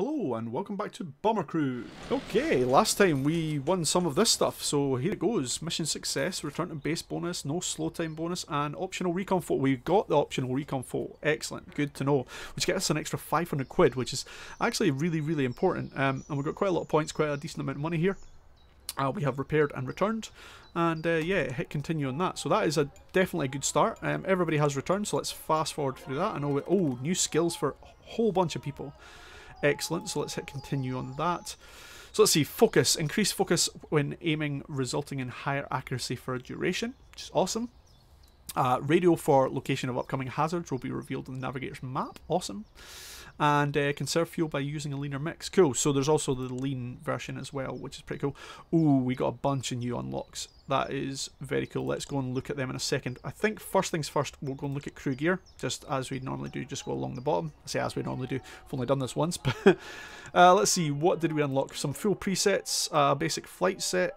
Hello and welcome back to Bomber Crew. Okay, last time we won some of this stuff, so here it goes. Mission success, return to base bonus, no slow time bonus, and optional recon photo. We got the optional recon photo. Excellent, good to know. Which gets us an extra 500 quid, which is actually really important. And we've got quite a lot of points, quite a decent amount of money here. We have repaired and returned, and yeah, hit continue on that. So that is definitely a good start. Everybody has returned, so let's fast forward through that. I know, oh, new skills for a whole bunch of people. Excellent, so let's hit continue on that. So let's see, focus. Increase focus when aiming, resulting in higher accuracy for a duration, which is awesome. Radio for location of upcoming hazards will be revealed in the navigator's map. Awesome. And conserve fuel by using a leaner mix. Cool, so there's also the lean version as well, which is pretty cool. Ooh, we got a bunch of new unlocks. That is very cool. Let's go and look at them in a second. I think first things first, we'll go and look at crew gear, just as we normally do, just go along the bottom. I say as we normally do, I've only done this once, but let's see, what did we unlock? Some full presets, basic flight set.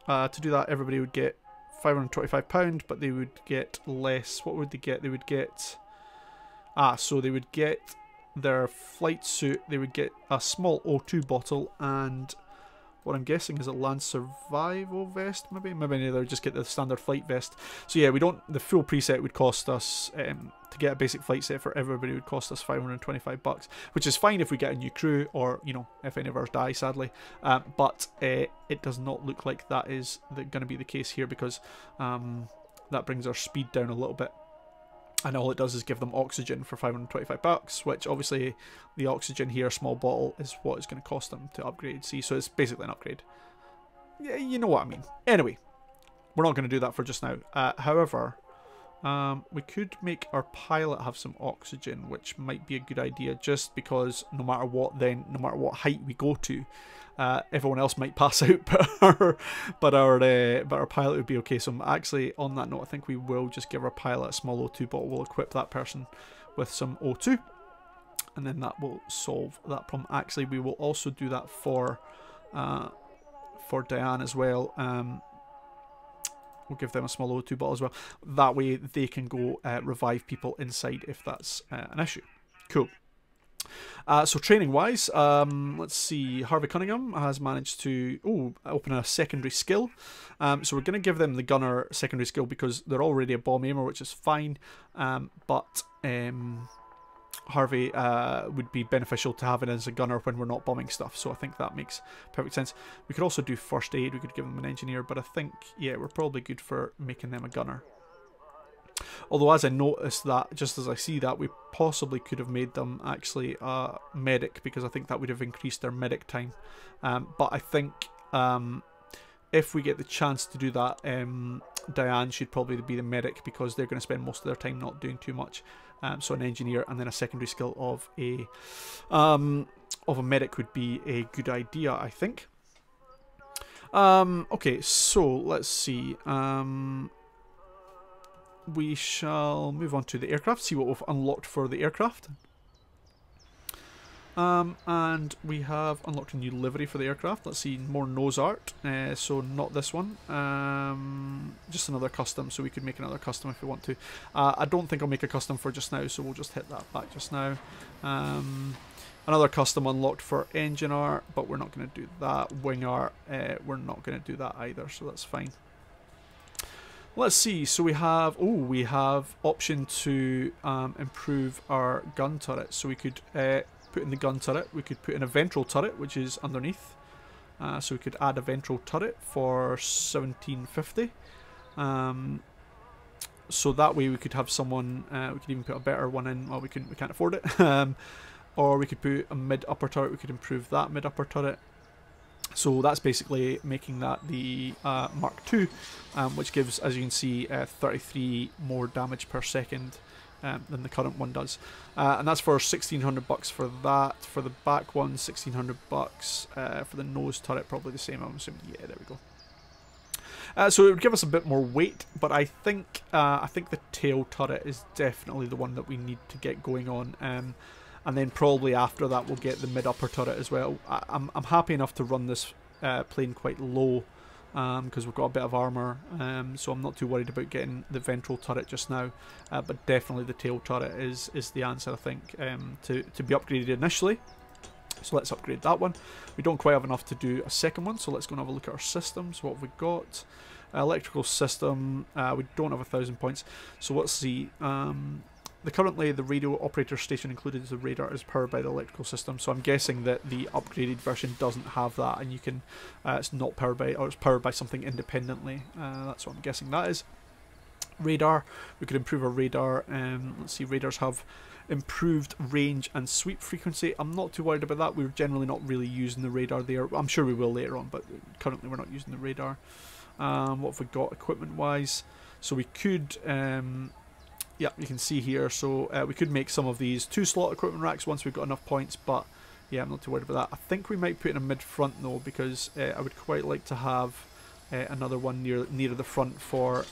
To do that, everybody would get £525, but they would get less. What would they get? They would get... so they would get their flight suit, they would get a small O2 bottle, and what I'm guessing is a land survival vest, maybe they would just get the standard flight vest. So yeah, we don't, the full preset would cost us, to get a basic flight set for everybody would cost us £525, which is fine if we get a new crew, or, you know, if any of ours die, sadly. But it does not look like that is going to be the case here, because that brings our speed down a little bit. And all it does is give them oxygen for £525, which obviously the oxygen here, a small bottle, is what it's going to cost them to upgrade. See, so it's basically an upgrade. Yeah, you know what I mean. Anyway, we're not going to do that for just now. However, we could make our pilot have some oxygen, which might be a good idea, just because no matter what, then no matter what height we go to, everyone else might pass out, but our pilot would be okay. So actually, on that note, I think we will just give our pilot a small O2 bottle. We'll equip that person with some O2, and then that will solve that problem. Actually, we will also do that for Diane as well. We'll give them a small O2 bottle as well. That way they can go revive people inside if that's an issue. Cool. So training wise, let's see, Harvey Cunningham has managed to open a secondary skill. So we're going to give them the gunner secondary skill because they're already a bomb aimer, which is fine. But Harvey would be beneficial to have it as a gunner when we're not bombing stuff, so I think that makes perfect sense. We could also do first aid, we could give them an engineer, but I think, yeah, we're probably good for making them a gunner. Although as I noticed that, just as I see that, we possibly could have made them actually a medic, because I think that would have increased their medic time. But I think if we get the chance to do that, Diane should probably be the medic, because they're going to spend most of their time not doing too much. So an engineer and then a secondary skill of a medic would be a good idea, I think. Okay, so let's see. We shall move on to the aircraft, see what we've unlocked for the aircraft. And we have unlocked a new livery for the aircraft. Let's see, more nose art. So not this one. Just another custom, so we could make another custom if we want to. I don't think I'll make a custom for just now, so we'll just hit that back just now. Another custom unlocked for engine art, but we're not going to do that. Wing art, we're not going to do that either, so that's fine. Let's see, so we have option to improve our gun turret. So we could put in the gun turret, we could put in a ventral turret, which is underneath. So we could add a ventral turret for 1750. So that way we could have someone, we could even put a better one in. Well, we can't afford it. Or we could put a mid-upper turret, we could improve that mid-upper turret. So that's basically making that the Mark II, which gives, as you can see, 33 more damage per second than the current one does. And that's for £1,600 for that. For the back one, £1,600. For the nose turret, probably the same, I'm assuming. Yeah, there we go. So it would give us a bit more weight, but I think the tail turret is definitely the one that we need to get going on. And then probably after that we'll get the mid-upper turret as well. I'm happy enough to run this plane quite low, because we've got a bit of armour, so I'm not too worried about getting the ventral turret just now. But definitely the tail turret is the answer, I think, to be upgraded initially. So let's upgrade that one. We don't quite have enough to do a second one, so let's go and have a look at our systems. What have we got? Electrical system, we don't have 1,000 points. So let's see. Currently the radio operator station included as the radar is powered by the electrical system, so I'm guessing that the upgraded version doesn't have that, and you can it's not powered by, or it's powered by something independently. That's what I'm guessing that is. Radar, we could improve our radar. Let's see, radars have improved range and sweep frequency. I'm not too worried about that. We're generally not really using the radar there. I'm sure we will later on, but currently we're not using the radar. What have we got equipment wise? So we could yeah, you can see here, so we could make some of these 2-slot equipment racks once we've got enough points, but yeah, I'm not too worried about that. I think we might put in a mid-front though, because I would quite like to have another one near the front for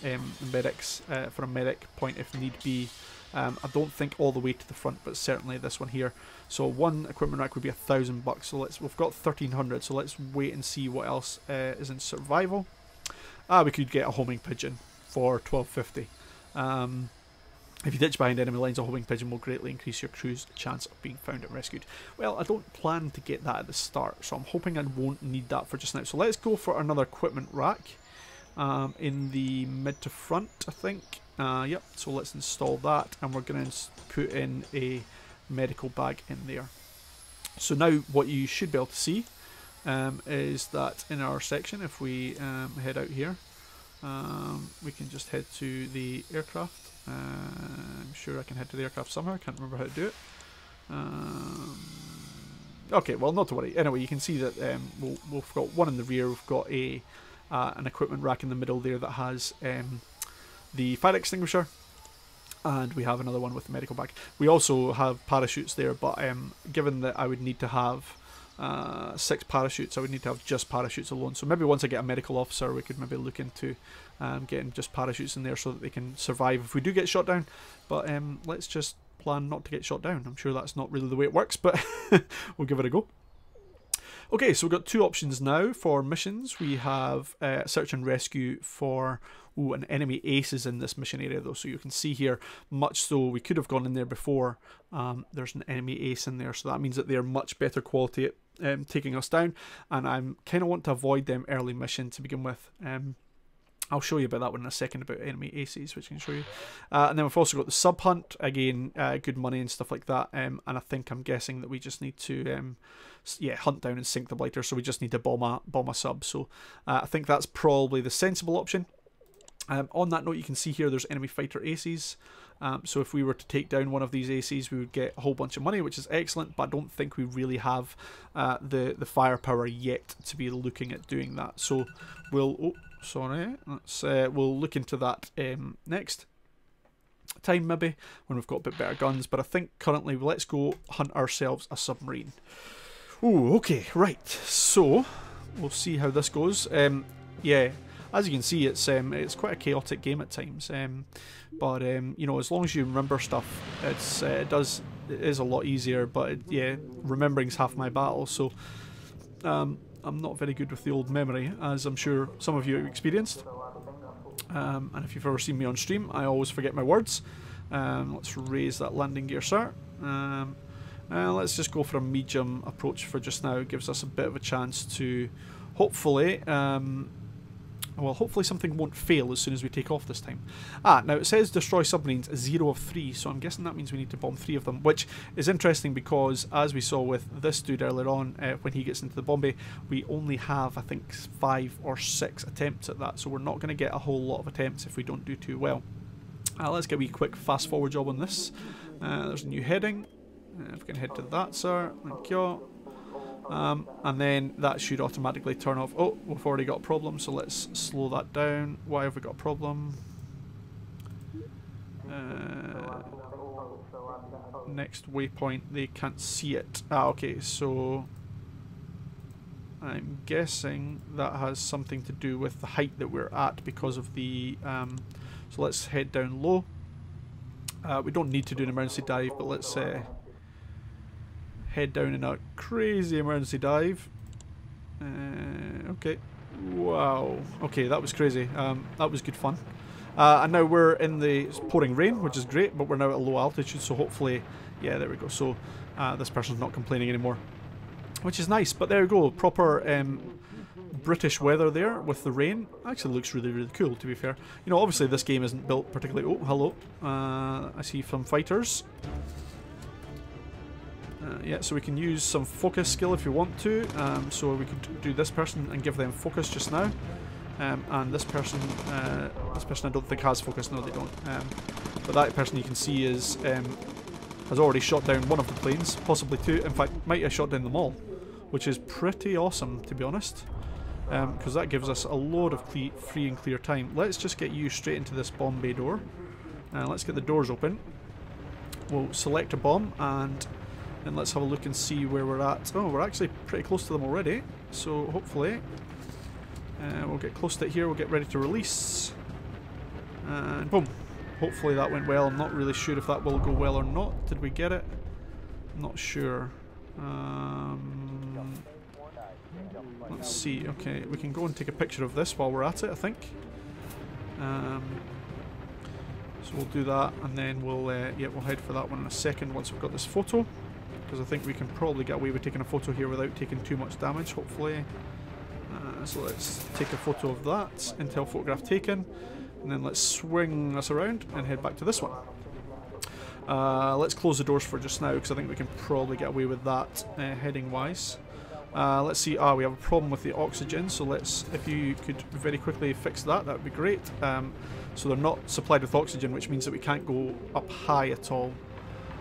medics, for a medic point if need be. I don't think all the way to the front, but certainly this one here. So one equipment rack would be $1,000. So we've got 1,300. So let's wait and see what else is in survival. We could get a homing pigeon for 1,250. If you ditch behind enemy lines, a homing pigeon will greatly increase your crew's chance of being found and rescued. Well, I don't plan to get that at the start, so I'm hoping I won't need that for just now. So let's go for another equipment rack in the mid to front, I think. Yep, so let's install that, and we're going to put in a medical bag in there. So now what you should be able to see is that in our section, if we head out here, we can just head to the aircraft. I'm sure I can head to the aircraft somehow. I can't remember how to do it. Okay, well, not to worry. Anyway, you can see that we've got one in the rear. We've got an equipment rack in the middle there that has the fire extinguisher, and we have another one with the medical bag. We also have parachutes there, but given that I would need to have 6 parachutes, I would need to have just parachutes alone. So maybe once I get a medical officer, we could maybe look into getting just parachutes in there so that they can survive if we do get shot down. But let's just plan not to get shot down. I'm sure that's not really the way it works, but we'll give it a go. Okay, so we've got 2 options now for missions. We have search and rescue for... Ooh, an enemy ace is in this mission area though, so you can see here, much so we could have gone in there before, there's an enemy ace in there, so that means that they're much better quality at taking us down, and I kind of want to avoid them early mission to begin with. I'll show you about that one in a second, about enemy aces, which I can show you. And then we've also got the sub hunt, again, good money and stuff like that, and I think I'm guessing that we just need to yeah, hunt down and sink the blighter, so we just need to bomb a sub, so I think that's probably the sensible option. On that note, you can see here there's enemy fighter aces, so if we were to take down one of these aces, we would get a whole bunch of money, which is excellent, but I don't think we really have the firepower yet to be looking at doing that. So we'll, we'll look into that next time maybe, when we've got a bit better guns, but I think currently let's go hunt ourselves a submarine. Ooh, okay, right, so we'll see how this goes. Yeah, as you can see, it's quite a chaotic game at times, but you know, as long as you remember stuff, it is a lot easier. But yeah, remembering's half my battle. So I'm not very good with the old memory, as I'm sure some of you have experienced. And if you've ever seen me on stream, I always forget my words. Let's raise that landing gear, sir. Let's just go for a medium approach for just now. It gives us a bit of a chance to hopefully. Well, hopefully something won't fail as soon as we take off this time. Now it says destroy submarines 0 of 3, so I'm guessing that means we need to bomb 3 of them, which is interesting because, as we saw with this dude earlier on, when he gets into the bomb bay, we only have, I think, 5 or 6 attempts at that, so we're not going to get a whole lot of attempts if we don't do too well. Let's get a wee quick fast forward job on this. There's a new heading. If we can head to that, sir. Thank you. And then that should automatically turn off. Oh, we've already got a problem, so let's slow that down. Why have we got a problem? Next waypoint, they can't see it. Okay, so I'm guessing that has something to do with the height that we're at because of the... so let's head down low. We don't need to do an emergency dive, but let's... head down in a crazy emergency dive. Okay. Wow. Okay, that was crazy. That was good fun. And now we're in the pouring rain, which is great, but we're now at a low altitude, so hopefully... Yeah, there we go. So this person's not complaining anymore. which is nice. But there you go, proper British weather there with the rain. Actually looks really, really cool, to be fair. You know, obviously this game isn't built particularly... Oh, hello. I see some fighters. Yeah, so we can use some focus skill if you want to. So we could do this person and give them focus just now. And this person I don't think has focus. No, they don't. But that person you can see is has already shot down one of the planes, possibly two. In fact, might have shot down them all, which is pretty awesome, to be honest. Because that gives us a load of free and clear time. Let's just get you straight into this bomb bay door. Let's get the doors open. We'll select a bomb and then let's have a look and see where we're at. Oh, we're actually pretty close to them already. So hopefully we'll get close to it here. We'll get ready to release. And boom. Hopefully that went well. I'm not really sure if that will go well or not. Did we get it? Not sure. Let's see. Okay, we can go and take a picture of this while we're at it, I think. So we'll do that, and then we'll we'll head for that one in a second once we've got this photo, because I think we can probably get away with taking a photo here without taking too much damage, hopefully. So let's take a photo of that. Intel photograph taken, and then let's swing us around and head back to this one. Let's close the doors for just now, because I think we can probably get away with that heading wise. Let's see. We have a problem with the oxygen, so if you could very quickly fix that, that would be great. So they're not supplied with oxygen, which means that we can't go up high at all.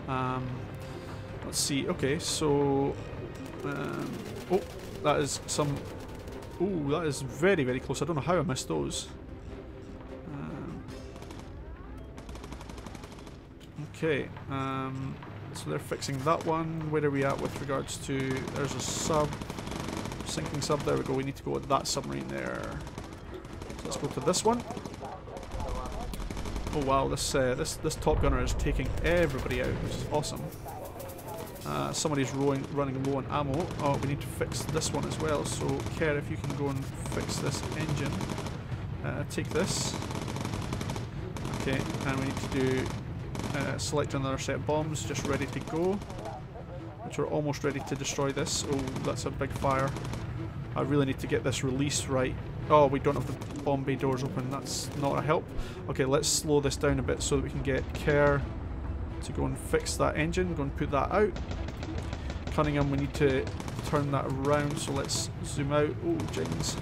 Let's see. Okay, so oh, that is some. Oh, that is very, very close. I don't know how I missed those. Okay. So they're fixing that one. Where are we at with regards to... There's a sub. Sinking sub. There we go. We need to go with that submarine there. So let's go to this one. Oh wow, this Top Gunner is taking everybody out, which is awesome. Somebody's running low on ammo. Oh, we need to fix this one as well. So, Care, if you can go and fix this engine. Take this. Okay, and we need to do... select another set of bombs, just ready to go. Which we're almost ready to destroy this. Oh, that's a big fire. I really need to get this release right. Oh, we don't have the bomb bay doors open. That's not a help. Okay, let's slow this down a bit so that we can get Care to go and fix that engine. Go and put that out. Cunningham, we need to turn that around, so let's zoom out. Oh, jings.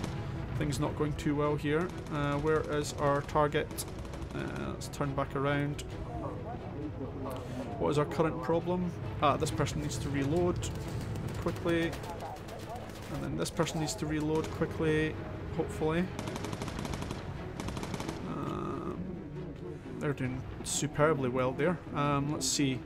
Things not going too well here. Where is our target? Let's turn back around. What is our current problem? This person needs to reload quickly. And then this person needs to reload quickly, hopefully. They're doing superbly well there. Let's see.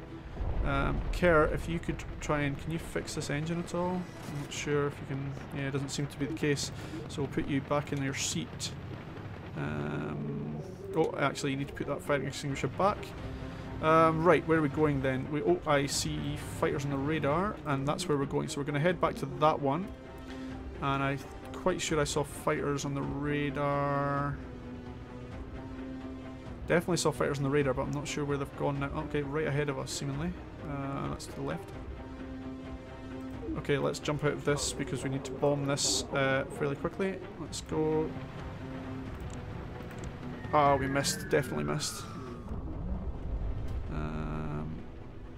Care, if you could try and... Can you fix this engine at all? I'm not sure if you can... Yeah, it doesn't seem to be the case. So we'll put you back in your seat. Oh, actually you need to put that fire extinguisher back. Right, where are we going then? Oh, I see fighters on the radar, and that's where we're going. So we're going to head back to that one. And I'm quite sure I saw fighters on the radar. Definitely saw fighters on the radar, but I'm not sure where they've gone now. Okay, right ahead of us, seemingly. That's to the left. Okay, let's jump out of this because we need to bomb this fairly quickly. Let's go. Ah, we missed. Definitely missed.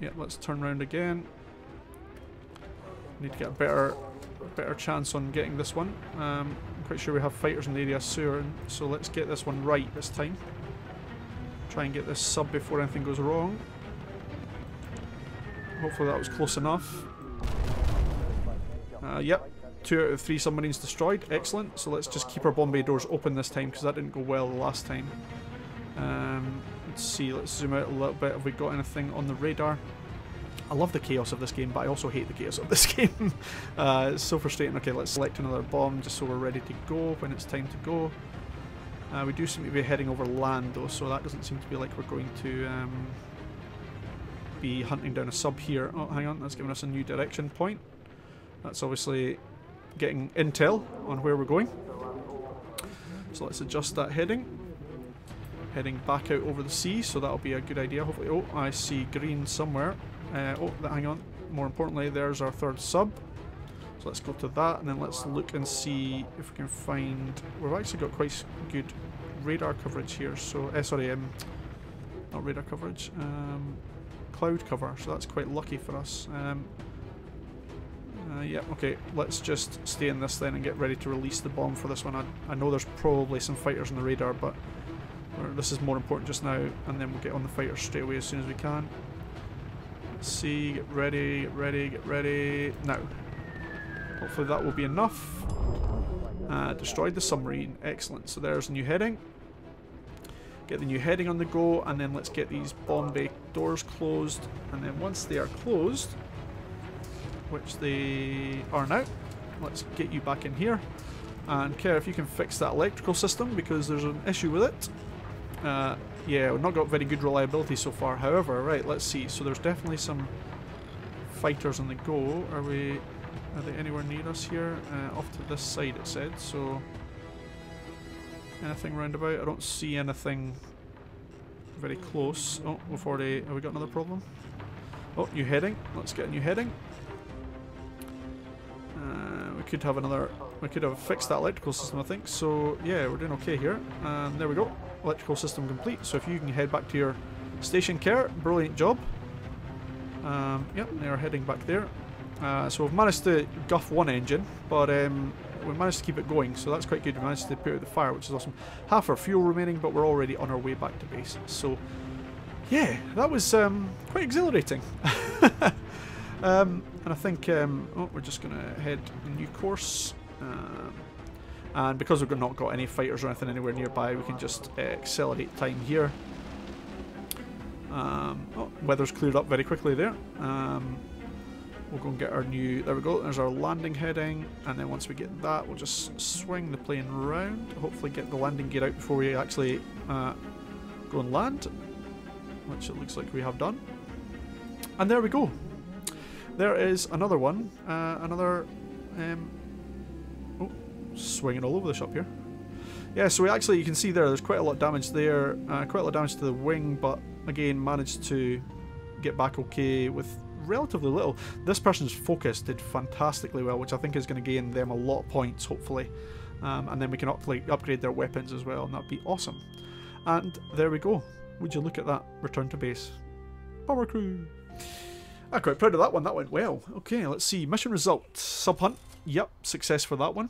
Yeah, let's turn around again. Need to get a better chance on getting this one. I'm quite sure we have fighters in the area soon, so let's get this one right this time. Try and get this sub before anything goes wrong. Hopefully that was close enough. Yep, 2 out of 3 submarines destroyed. Excellent. So let's just keep our bomb bay doors open this time because that didn't go well the last time. Let's see, let's zoom out a little bit. Have we got anything on the radar? I love the chaos of this game, but I also hate the chaos of this game. It's so frustrating. Okay, let's select another bomb just so we're ready to go when it's time to go. We do seem to be heading over land though, so that doesn't seem to be like we're going to be hunting down a sub here. Oh, hang on, that's giving us a new direction point. That's obviously getting intel on where we're going. So let's adjust that heading. Heading back out over the sea, so that'll be a good idea, hopefully. Oh, I see green somewhere. Oh, hang on. More importantly, there's our third sub. So let's go to that, and then let's look and see if we can find... We've actually got quite good radar coverage here, so... sorry, not radar coverage, cloud cover, so that's quite lucky for us. Yeah, okay, let's just stay in this then and get ready to release the bomb for this one. I know there's probably some fighters on the radar, but this is more important just now, and then we'll get on the fighters straight away as soon as we can. Let's see, get ready, get ready, get ready. Now, hopefully that will be enough. Destroyed the submarine, excellent. So there's a new heading. Get the new heading on the go, and then let's get these bomb bay doors closed, and then once they are closed, which they are now, let's get you back in here. And Kerr, if you can fix that electrical system, because there's an issue with it. Yeah, we've not got very good reliability so far. However, right, let's see. So there's definitely some fighters on the go. Are they anywhere near us here? Off to this side it said, so... Anything round about? I don't see anything very close. Oh, we've already... Have we got another problem? Oh, new heading. Let's get a new heading. We could have another... We could have fixed that electrical system, I think. So, yeah, we're doing okay here. And there we go. Electrical system complete. So if you can head back to your station, Kerr, brilliant job. Yep, they're heading back there. So we've managed to guff one engine, but we managed to keep it going, so that's quite good. We managed to put out the fire, which is awesome. Half our fuel remaining, but we're already on our way back to base. So, yeah, that was quite exhilarating. And I think, oh, we're just going to head a new course. And because we've not got any fighters or anything anywhere nearby, we can just accelerate time here. Oh, weather's cleared up very quickly there. We'll go and get our new... There we go, there's our landing heading, and then once we get that, we'll just swing the plane round, hopefully get the landing gear out before we actually go and land, which it looks like we have done. And there we go. There is another one, oh, swinging all over the shop here. Yeah, so we actually, you can see there's quite a lot of damage there, quite a lot of damage to the wing, but again, managed to get back okay with relatively little. This person's focus did fantastically well, which I think is going to gain them a lot of points, hopefully. And then we can upgrade their weapons as well, and that'd be awesome. And there we go. Would you look at that? Return to base. Bomber crew. I'm quite proud of that one. That went well. Okay, let's see. Mission result. Sub hunt. Yep, success for that one.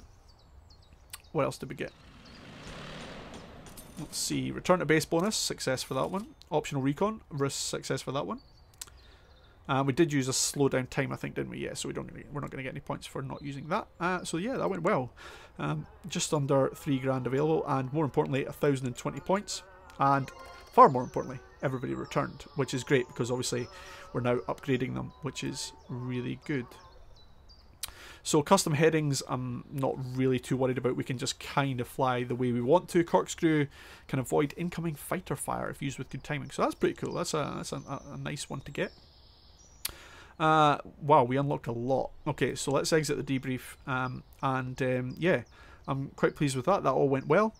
What else did we get? Let's see. Return to base bonus. Success for that one. Optional recon. Success for that one. We did use a slow down time, I think, didn't we? Yeah, so we're not going to get any points for not using that. So yeah, that went well. Just under 3 grand available, and more importantly, 1,020 points. And far more importantly, everybody returned, which is great because obviously we're now upgrading them, which is really good. So custom headings, I'm not really too worried about. We can just kind of fly the way we want to. Corkscrew can avoid incoming fighter fire if used with good timing. So that's pretty cool. That's a nice one to get. Wow, we unlocked a lot. Okay, so let's exit the debrief. Yeah, I'm quite pleased with that. That all went well.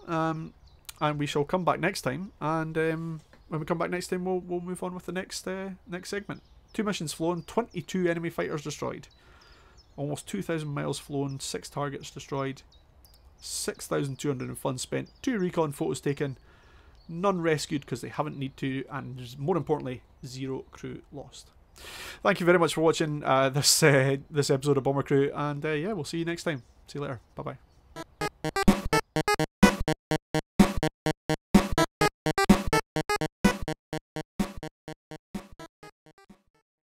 And we shall come back next time. And when we come back next time, we'll move on with the next segment. 2 missions flown, 22 enemy fighters destroyed. Almost 2,000 miles flown, 6 targets destroyed. 6,200 in funds spent. 2 recon photos taken. None rescued because they haven't need to. And more importantly, 0 crew lost. Thank you very much for watching this episode of Bomber Crew, and yeah, we'll see you next time. See you later. Bye bye.